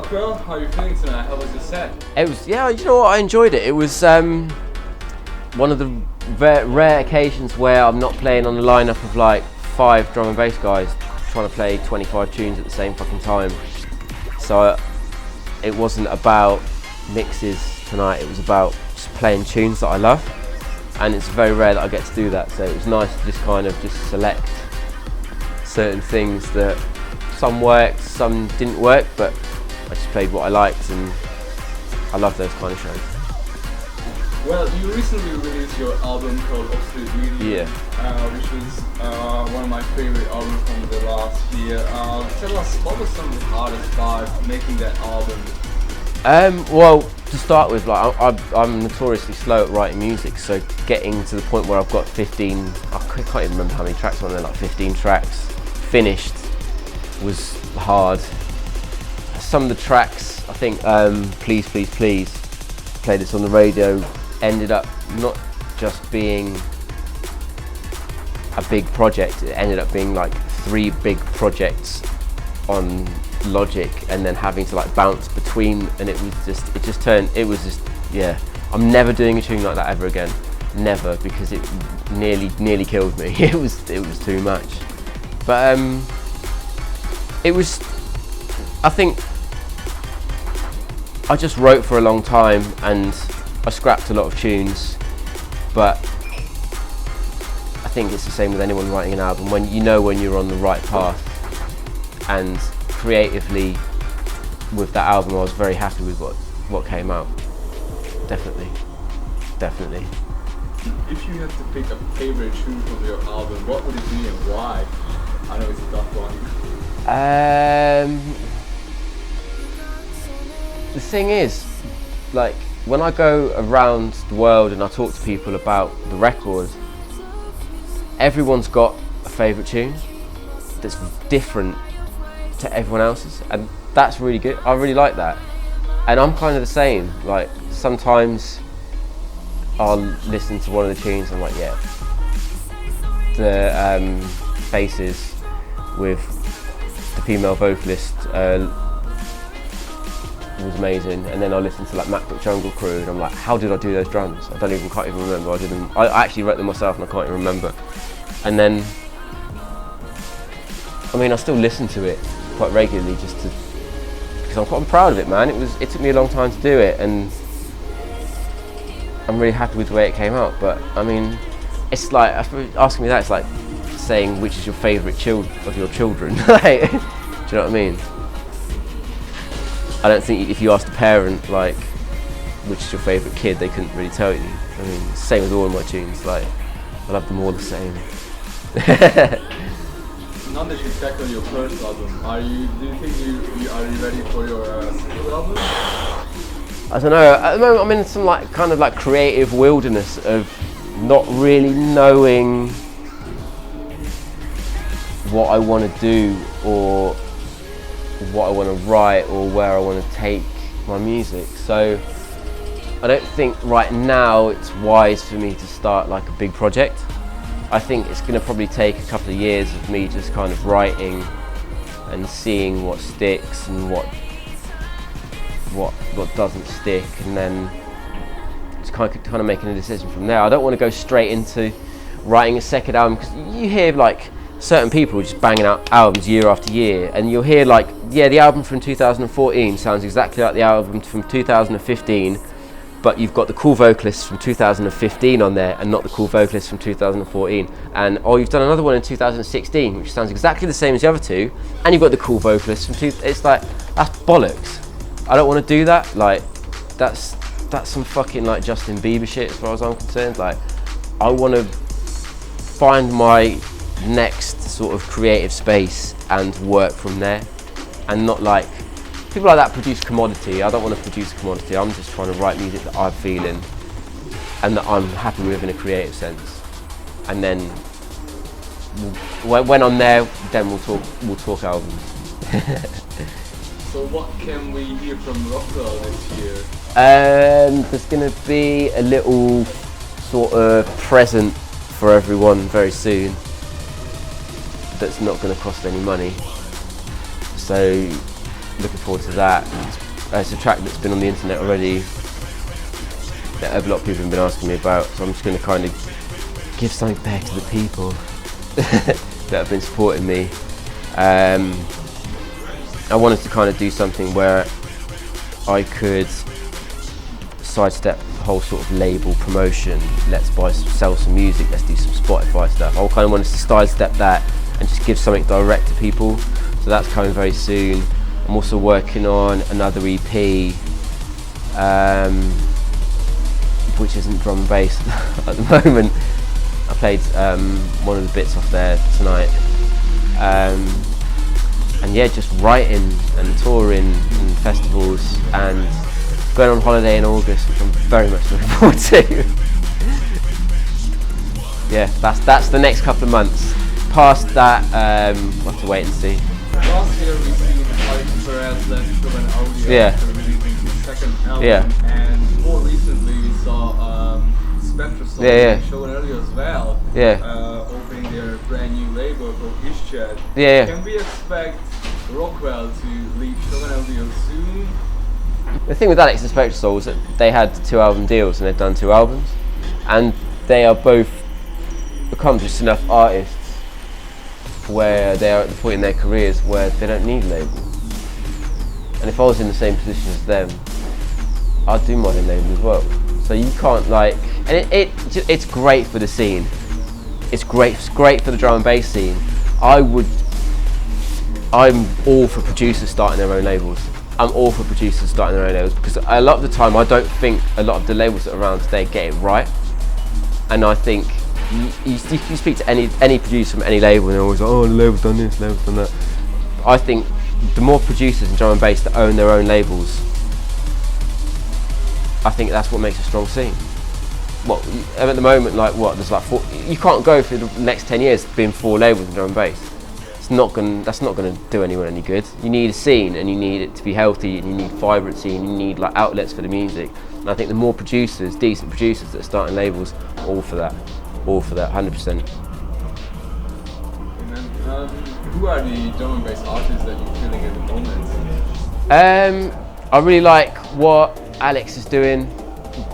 Rockwell, how are you feeling tonight? How was your set? It was, yeah, you know what, I enjoyed it. It was one of the rare occasions where I'm not playing on a lineup of like 5 drum and bass guys trying to play 25 tunes at the same fucking time. So it wasn't about mixes tonight, it was about just playing tunes that I love. And it's very rare that I get to do that, so it was nice to just kind of just select certain things that some worked, some didn't work, but I just played what I liked, and I love those kind of shows. Well, you recently released your album called Obsolete Media, which was one of my favorite albums from the last year. Tell us, what was some of the hardest part making that album? Well, to start with, like I'm notoriously slow at writing music, so getting to the point where I've got 15, I can't even remember how many tracks on there, like 15 tracks finished was hard. Some of the tracks, I think Please Please Please, played this on the radio, ended up not just being a big project, it ended up being like 3 big projects on Logic, and then having to like bounce between, and it was yeah, I'm never doing a tune like that ever again, never, because it nearly killed me. it was too much. But it was, I think I just wrote for a long time and I scrapped a lot of tunes, but I think it's the same with anyone writing an album. When you're on the right path, and creatively with that album I was very happy with what came out. Definitely. If you had to pick a favorite tune from your album, what would it be and why? I know it's a tough one. The thing is, like, when I go around the world and I talk to people about the record, everyone's got a favourite tune that's different to everyone else's, and that's really good. I really like that, and I'm kind of the same. Like, sometimes I'll listen to one of the tunes and I'm like, yeah, the basses with the female vocalist was amazing, and then I listen to like MacBook Jungle Crew and I'm like, how did I do those drums? Can't even remember. I actually wrote them myself and I can't even remember. And then, I mean, I still listen to it quite regularly because I'm quite proud of it, man. It took me a long time to do it, and I'm really happy with the way it came out. But I mean, it's like, asking me that, it's like saying which is your favourite of your children. Like, do you know what I mean? I don't think if you asked a parent like which is your favourite kid, they couldn't really tell you. I mean, it's the same with all of my tunes. Like, I love them all the same. Now that you tackle your first album, do you think you are ready for your second album? I don't know. At the moment, I'm in some like kind of like creative wilderness of not really knowing what I want to do, or what I want to write, or where I want to take my music. So I don't think right now it's wise for me to start like a big project. I think it's going to probably take a couple of years of me just kind of writing and seeing what sticks and what doesn't stick, and then just kind of making a decision from there. I don't want to go straight into writing a second album, because you hear like certain people just banging out albums year after year, and you'll hear like, yeah, the album from 2014 sounds exactly like the album from 2015, but you've got the cool vocalist from 2015 on there and not the cool vocalist from 2014. And you've done another one in 2016 which sounds exactly the same as the other two, and you've got the cool vocalist from it's like, that's bollocks. I don't want to do that. Like, that's some fucking like Justin Bieber shit as far as I'm concerned. Like, I want to find my next sort of creative space and work from there, and not like people like that produce commodity. I don't want to produce a commodity. I'm just trying to write music that I'm feeling and that I'm happy with in a creative sense. And then when I'm there, then we'll talk albums. So what can we hear from Rockwell this year? There's going to be a little sort of present for everyone very soon that's not going to cost any money. So looking forward to that. It's a track that's been on the internet already that a lot of people have been asking me about, so I'm just going to kind of give something back to the people that have been supporting me. I wanted to kind of do something where I could sidestep the whole sort of label promotion. Let's sell some music, let's do some Spotify stuff. I kind of wanted to sidestep that and just give something direct to people. So that's coming very soon. I'm also working on another EP, which isn't drum and bass at the moment. I played one of the bits off there tonight. And yeah, just writing and touring and festivals and going on holiday in August, which I'm very much looking forward to. Yeah, that's the next couple of months. Past that, we'll have to wait and see. Last year we seen Alex Perez left Shogun Audio Yeah. after releasing his second album, Yeah. and more recently we saw Spectre Soul Yeah. Shogun Audio as well, Yeah. opening their brand new label called Ishchat. Yeah. Can we expect Rockwell to leave Shogun Audio soon? The thing with Alex and Spectre Soul is that they had 2 album deals and they've done 2 albums, and they are both accomplished enough artists where they are at the point in their careers where they don't need a label. And if I was in the same position as them, I'd do my own label as well. So you can't like, and it's great for the scene. It's great for the drum and bass scene. I'm all for producers starting their own labels. I'm all for producers starting their own labels because a lot of the time I don't think a lot of the labels that are around today get it right. And I think you speak to any producer from any label and they're always like, oh, the label's done this, the label's done that. I think the more producers in drum and bass that own their own labels, I think that's what makes a strong scene. What at the moment, like what? There's like 4. You can't go for the next 10 years being 4 labels in drum and bass. That's not gonna do anyone any good. You need a scene, and you need it to be healthy, and you need vibrancy, and you need like outlets for the music. And I think the more producers, decent producers that are starting labels, all for that, 100%. Who are the drum and bass artists that you're feeling at the moment? I really like what Alex is doing.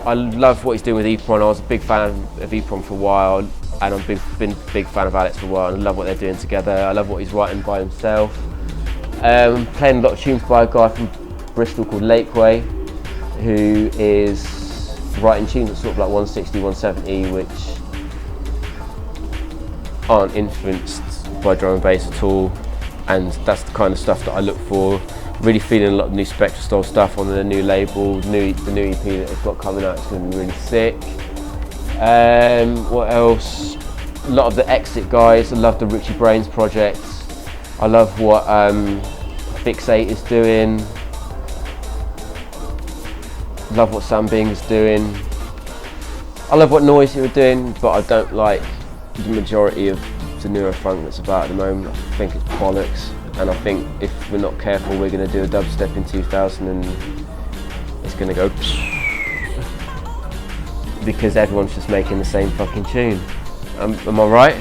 I love what he's doing with Epron. I was a big fan of Epron for a while, and I've been a big fan of Alex for a while. And I love what they're doing together. I love what he's writing by himself. Playing a lot of tunes by a guy from Bristol called Lakeway, who is writing tunes at sort of like 160, 170, which aren't influenced by drum and bass at all, and that's the kind of stuff that I look for. Really feeling a lot of new Spectre style stuff on the new label, the new EP that they've got coming out is going to be really sick. What else? A lot of the Exit guys. I love the Richie Brains project. I love what Fixate is doing. Love what Sam Bing is doing. I love what Noisy are doing, but I don't like the majority of the neurofunk that's about at the moment. I think it's bollocks, and I think if we're not careful we're going to do a dubstep in 2000 and it's going to go because everyone's just making the same fucking tune. Am I right?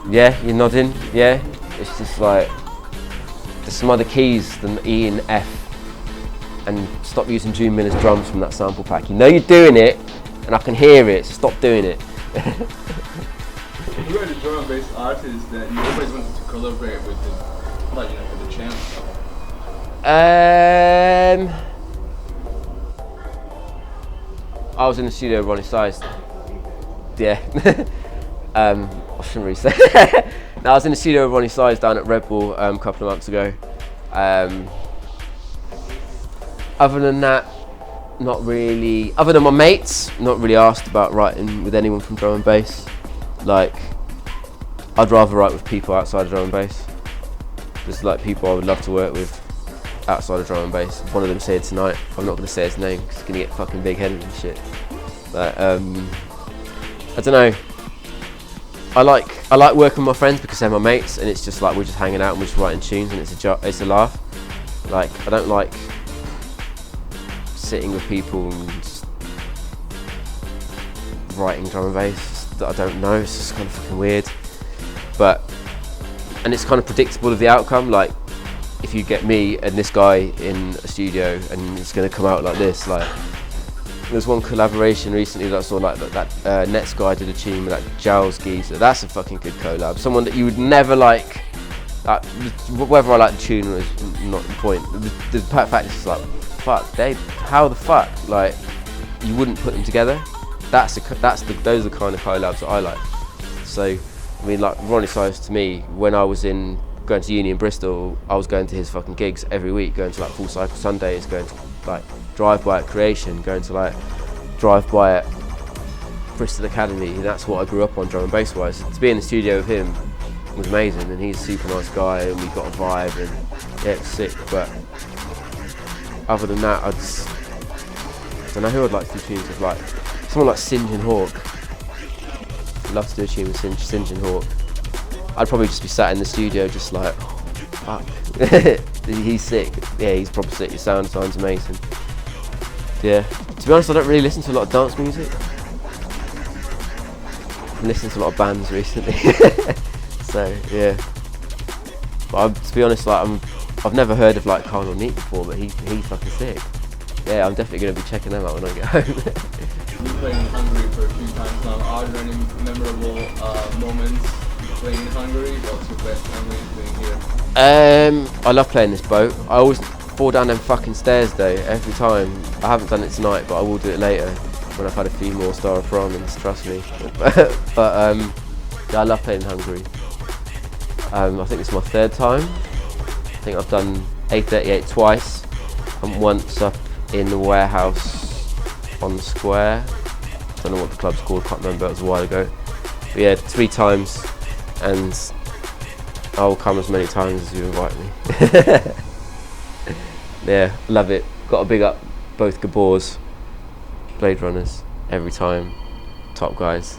Yeah, you're nodding? Yeah? It's just like, there's some other keys than E and F, and stop using June Miller's drums from that sample pack. You know you're doing it and I can hear it, so stop doing it. Who are the drum and bass artists that you always wanted to collaborate with, like, you know, for the chance? I was in the studio with Ronnie Size. Yeah. I shouldn't really say. No, I was in the studio with Ronnie Size down at Red Bull a couple of months ago. Other than that, not really. Other than my mates, not really asked about writing with anyone from drum and bass. Like, I'd rather write with people outside of drum and bass. There's like people I would love to work with outside of drum and bass. One of them's here tonight. I'm not going to say his name because he's going to get fucking big-headed and shit. But I don't know. I like working with my friends because they're my mates, and it's just like we're just hanging out and we're just writing tunes, and it's a laugh. Like, I don't like sitting with people and just writing drum and bass that I don't know. It's just kind of fucking weird. And it's kind of predictable of the outcome. Like, if you get me and this guy in a studio and it's going to come out like this, like there's one collaboration recently that I saw, like that Nets guy did a tune with that Giles geezer. That's a fucking good collab. Someone that you would never like. Whether I like the tune is not the point. The fact is just like, fuck, how the fuck, like, you wouldn't put them together. Those are the kind of collabs that I like. So, I mean, like Ronnie Size to me, when I was going to uni in Bristol, I was going to his fucking gigs every week, going to like Full Cycle Sundays, going to like Drive By at Creation, going to like Drive By at Bristol Academy. And that's what I grew up on, drum and bass wise. To be in the studio with him was amazing, and he's a super nice guy, and we got a vibe, and yeah, it was sick. But other than that, I don't know who I'd like to do tunes with. Like someone like Singe and Hawk. I'd love to do a tune with Singe and Hawk. I'd probably just be sat in the studio just like, oh, fuck. He's sick. Yeah, he's proper sick. His sounds amazing. Yeah. To be honest, I don't really listen to a lot of dance music. I'm listening to a lot of bands recently. So yeah. But to be honest, like I've never heard of like Carl or Neat before, but he's fucking sick. Yeah, I'm definitely going to be checking them out when I get home. You've played in Hungary for a few times now. Are there any memorable moments playing in Hungary? What's your best memory playing here? I love playing this boat. I always fall down them fucking stairs though, every time. I haven't done it tonight, but I will do it later when I've had a few more Styrofoams, trust me. But yeah, I love playing in Hungary. I think it's my third time. I think I've done A38 twice, and once up in the warehouse on the square. I don't know what the club's called, can't remember, it was a while ago. But yeah, 3 times, and I will come as many times as you invite me. Yeah, love it. Got to big up both Gabors, Bladerunnaz, every time. Top guys.